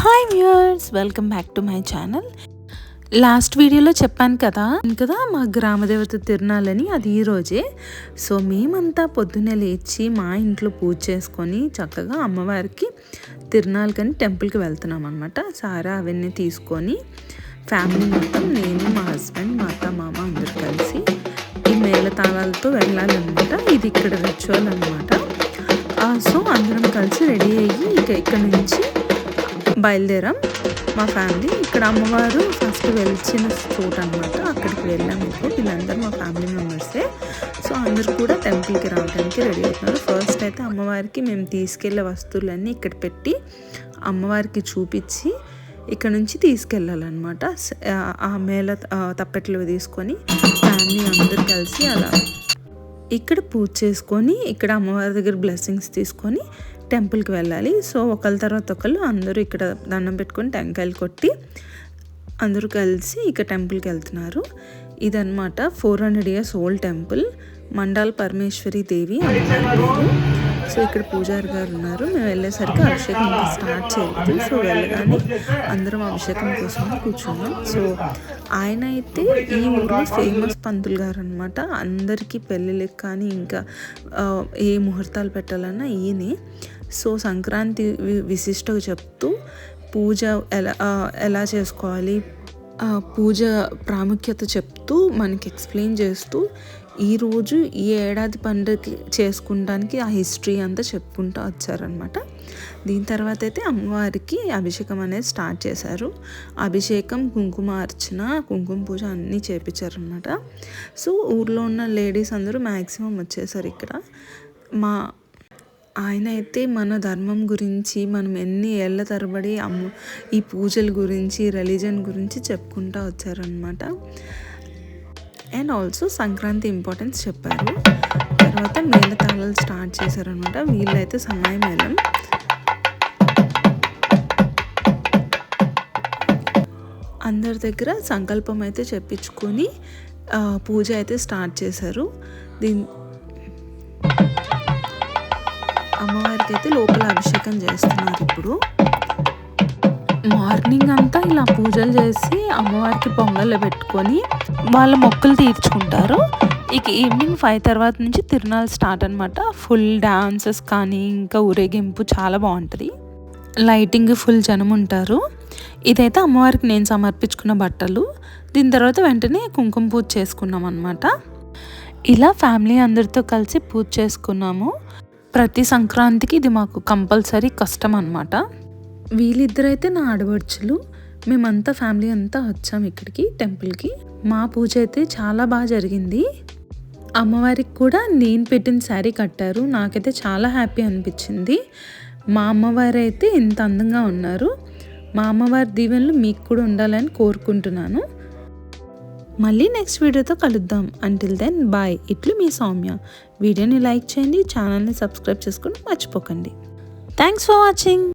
Hi viewers, welcome back to my channel. Last వీడియోలో చెప్పాను కదా మా గ్రామదేవత తిరునాళ్ళని, అది ఈరోజే. సో మేమంతా పొద్దున్నే లేచి మా ఇంట్లో పూజ చేసుకొని చక్కగా అమ్మవారికి తిరునాళ్ళకని టెంపుల్కి వెళ్తున్నాం అనమాట. సారా అవన్నీ తీసుకొని ఫ్యామిలీ మొత్తం, నేను, మా హస్బెండ్, మా అత్త, మామ అందరు కలిసి ఈ మేళ తాళాలతో వెళ్ళాలన్నమాట. ఇది ఇక్కడ రిచువల్ అనమాట. సో అందరం కలిసి రెడీ అయ్యి ఇక్కడ నుంచి బయలుదేరాం మా ఫ్యామిలీ. ఇక్కడ అమ్మవారు ఫస్ట్ వెలిచిన చోటు అనమాట, అక్కడికి వెళ్ళాము. ఇప్పుడు వీళ్ళందరూ మా ఫ్యామిలీ మెంబర్సే. సో అందరూ కూడా టెంపుల్కి రావడానికి రెడీ అవుతున్నారు. ఫస్ట్ అయితే అమ్మవారికి మేము తీసుకెళ్లే వస్తువులన్నీ ఇక్కడ పెట్టి అమ్మవారికి చూపించి ఇక్కడ నుంచి తీసుకెళ్ళాలన్నమాట. ఆ మేళ తప్పెట్లు తీసుకొని ఫ్యామిలీ అందరూ కలిసి అలా ఇక్కడ పూజ చేసుకొని ఇక్కడ అమ్మవారి దగ్గర బ్లెస్సింగ్స్ తీసుకొని టెంపుల్కి వెళ్ళాలి. సో ఒకళ్ళ తర్వాత ఒకళ్ళు అందరూ ఇక్కడ దండం పెట్టుకొని టెంకాయలు కొట్టి అందరూ కలిసి ఇక్కడ టెంపుల్కి వెళ్తున్నారు. ఇదన్నమాట 400 years old temple, Mandala Parameshwari Devi అమ్మవారు. సో ఇక్కడ పూజారి గారు ఉన్నారు. మేము వెళ్ళేసరికి అభిషేకం ఇంకా స్టార్ట్ చేయలేదు. సో వెళ్ళగానే అందరం అభిషేకం కోసం కూర్చున్నాం. సో ఆయన అయితే ఈ ఊర్లో ఫేమస్ పంతులు గారు అనమాట. అందరికీ పెళ్ళిళ్ళకి కానీ ఇంకా ఏ ముహూర్తాలు పెట్టాలన్నా ఈయనే. సో సంక్రాంతి విశిష్టగా చెప్తూ పూజ ఎలా చేసుకోవాలి, పూజ ప్రాముఖ్యత చెప్తూ మనకి ఎక్స్ప్లెయిన్ చేస్తూ ఈరోజు ఈ ఏడాది పండుగ చేసుకుంటానికి ఆ హిస్టరీ అంతా చెప్పుకుంటూ వచ్చారనమాట. దీని తర్వాత అయితే అమ్మవారికి అభిషేకం అనేది స్టార్ట్ చేశారు. అభిషేకం, కుంకుమ అర్చన, కుంకుమ పూజ అన్నీ చేయించారనమాట. సో ఊర్లో ఉన్న లేడీస్ అందరూ మ్యాక్సిమం వచ్చేసారు ఇక్కడ. ఆయన అయితే మన ధర్మం గురించి, మనం ఎన్ని ఏళ్ల తరబడి ఈ పూజల గురించి, రిలీజన్ గురించి చెప్పుకుంటూ వచ్చారనమాట. అండ్ ఆల్సో సంక్రాంతి ఇంపార్టెన్స్ చెప్పారు. తర్వాత మేళతాళాలు స్టార్ట్ చేశారనమాట. వీళ్ళైతే సన్నాయి మేళం. అందరి దగ్గర సంకల్పం అయితే చెప్పించుకొని పూజ అయితే స్టార్ట్ చేశారు. అమ్మవారికి అయితే లోపల అభిషేకం చేస్తున్నారు. ఇప్పుడు మార్నింగ్ అంతా ఇలా పూజలు చేసి అమ్మవారికి పొంగళ్ళు పెట్టుకొని వాళ్ళ మొక్కులు తీర్చుకుంటారు. ఇక ఈవినింగ్ 5 తర్వాత నుంచి తిరునాళ్ళు స్టార్ట్ అనమాట. ఫుల్ డాన్సెస్ కానీ ఇంకా ఊరేగింపు చాలా బాగుంటుంది. లైటింగ్, ఫుల్ జనం ఉంటారు. ఇదైతే అమ్మవారికి నేను సమర్పించుకున్న బట్టలు. దీని తర్వాత వెంటనే కుంకుమ పూజ చేసుకున్నాం అనమాట. ఇలా ఫ్యామిలీ అందరితో కలిసి పూజ చేసుకున్నాము. ప్రతి సంక్రాంతికి ఇది మాకు కంపల్సరీ కష్టం అనమాట. వీళ్ళిద్దరైతే నా ఆడపడుచులు. మేమంతా ఫ్యామిలీ అంతా వచ్చాము ఇక్కడికి టెంపుల్కి. మా పూజ అయితే చాలా బాగా జరిగింది. అమ్మవారికి కూడా నేను పెట్టిన శారీ కట్టారు. నాకైతే చాలా హ్యాపీ అనిపించింది. మా అమ్మవారు అయితే ఇంత అందంగా ఉన్నారు. మా అమ్మవారి దీవెనలు మీకు కూడా ఉండాలని కోరుకుంటున్నాను. మళ్ళీ నెక్స్ట్ వీడియోతో కలుద్దాం. Until then bye. ఇట్లు మీ సౌమ్య. వీడియోని లైక్ చేయండి, ఛానల్ని సబ్స్క్రైబ్ చేసుకొని మర్చిపోకండి. Thanks for watching.